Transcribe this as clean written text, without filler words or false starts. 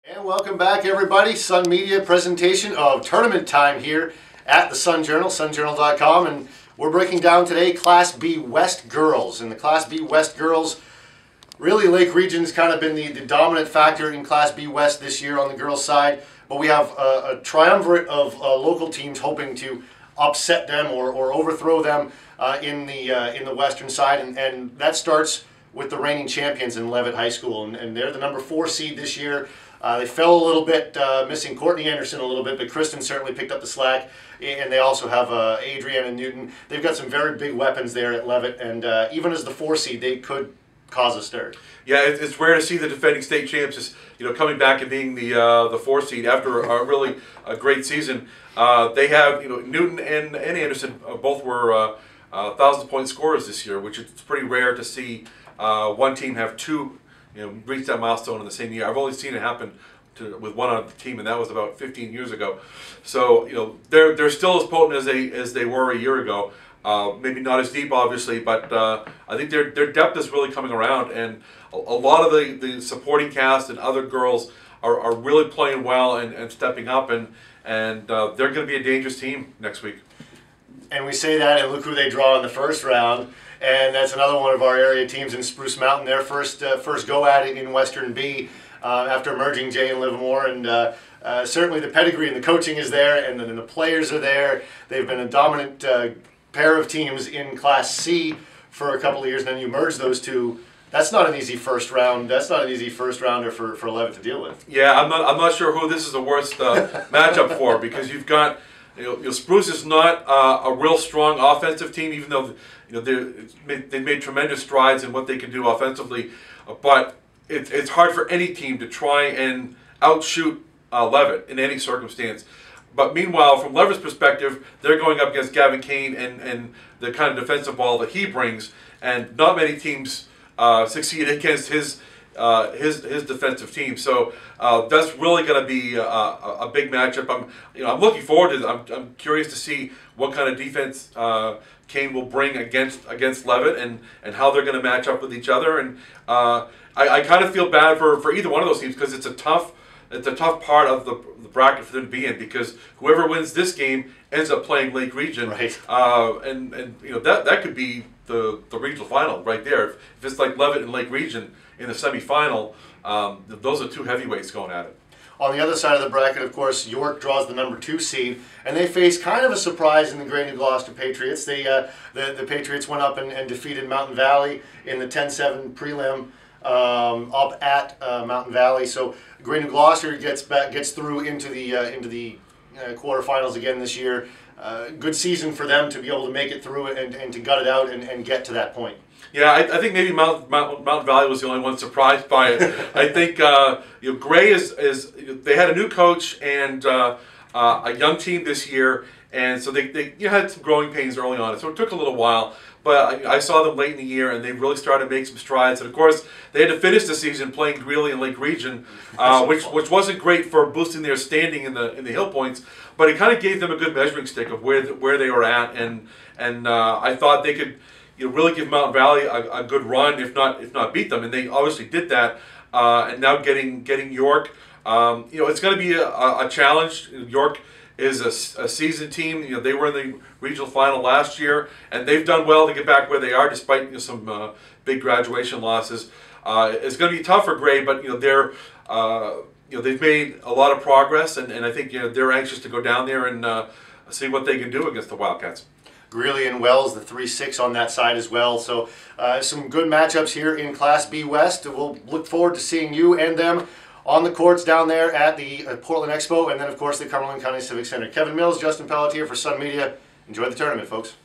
And welcome back, everybody. Sun Media presentation of Tournament Time here at the Sun Journal, sunjournal.com, and we're breaking down today Class B West Girls. And the Class B West Girls, really Lake Region's kind of been the dominant factor in Class B West this year on the girls' side, but we have a triumvirate of local teams hoping to upset them or overthrow them in the western side, and that starts with the reigning champions in Leavitt High School, and they're the number 4 seed this year. They fell a little bit, missing Courtney Anderson a little bit, but Kristen certainly picked up the slack. And they also have Adriana Newton. They've got some very big weapons there at Leavitt, and even as the 4 seed, they could cause a stir. Yeah, it's rare to see the defending state champs, coming back and being the 4 seed after a really great season. They have, Newton and Anderson both were 1,000-point scorers this year, which is pretty rare to see one team have two. Reach that milestone in the same year. I've only seen it happen with one on the team, and that was about 15 years ago. So they're still as potent as they were a year ago. Maybe not as deep, obviously, but I think their depth is really coming around, and a lot of the supporting cast and other girls are really playing well and stepping up, and they're going to be a dangerous team next week. And we say that, and look who they draw in the first round. And that's another one of our area teams in Spruce Mountain, their first go at it in Western B after merging Jay and Livermore. And certainly the pedigree and the coaching is there, and then the players are there. They've been a dominant pair of teams in Class C for a couple of years, and then you merge those two. That's not an easy first round. That's not an easy first rounder for Leavitt to deal with. Yeah, I'm not sure who this is the worst matchup for, because you've got Spruce is not a real strong offensive team, even though they've made tremendous strides in what they can do offensively. But it's hard for any team to try and outshoot Leavitt in any circumstance. But meanwhile, from Leavitt's perspective, they're going up against Gavin Kane and the kind of defensive ball that he brings, and not many teams succeed against his defensive team. So that's really going to be a big matchup. I'm looking forward to it. I'm curious to see what kind of defense Kane will bring against Leavitt, and how they're going to match up with each other. And I kind of feel bad for either one of those teams, because it's a tough part of the bracket for them to be in, because whoever wins this game ends up playing Lake Region, right? And that could be the regional final right there. If it's like Leavitt and Lake Region in the semifinal, those are two heavyweights going at it. On the other side of the bracket, of course, York draws the number 2 seed, and they face kind of a surprise in the Grey New Gloucester Patriots. The Patriots went up and defeated Mountain Valley in the 10-7 prelim up at Mountain Valley. So Grey New Gloucester gets through into the quarterfinals again this year. Good season for them to be able to make it through it and to gut it out and get to that point. Yeah, I think maybe Mountain Valley was the only one surprised by it. I think Gray is they had a new coach and a young team this year, and so they had some growing pains early on. So it took a little while, but I saw them late in the year, and they really started to make some strides. And of course, they had to finish the season playing Greeley and Lake Region, which wasn't great for boosting their standing in the Hill Points, but it kind of gave them a good measuring stick of where they were at, and I thought they could really give Mountain Valley a good run, if not beat them, and they obviously did that. And now getting York, it's going to be a challenge. York is a seasoned team. They were in the regional final last year, and they've done well to get back where they are, despite some big graduation losses. It's going to be tough for Gray, but they've made a lot of progress, and I think they're anxious to go down there and see what they can do against the Wildcats. Greeley and Wells, the 3-6 on that side as well. So some good matchups here in Class B West. We'll look forward to seeing you and them on the courts down there at the Portland Expo, and then of course the Cumberland County Civic Center. Kevin Mills, Justin Pelletier for Sun Media. Enjoy the tournament, folks.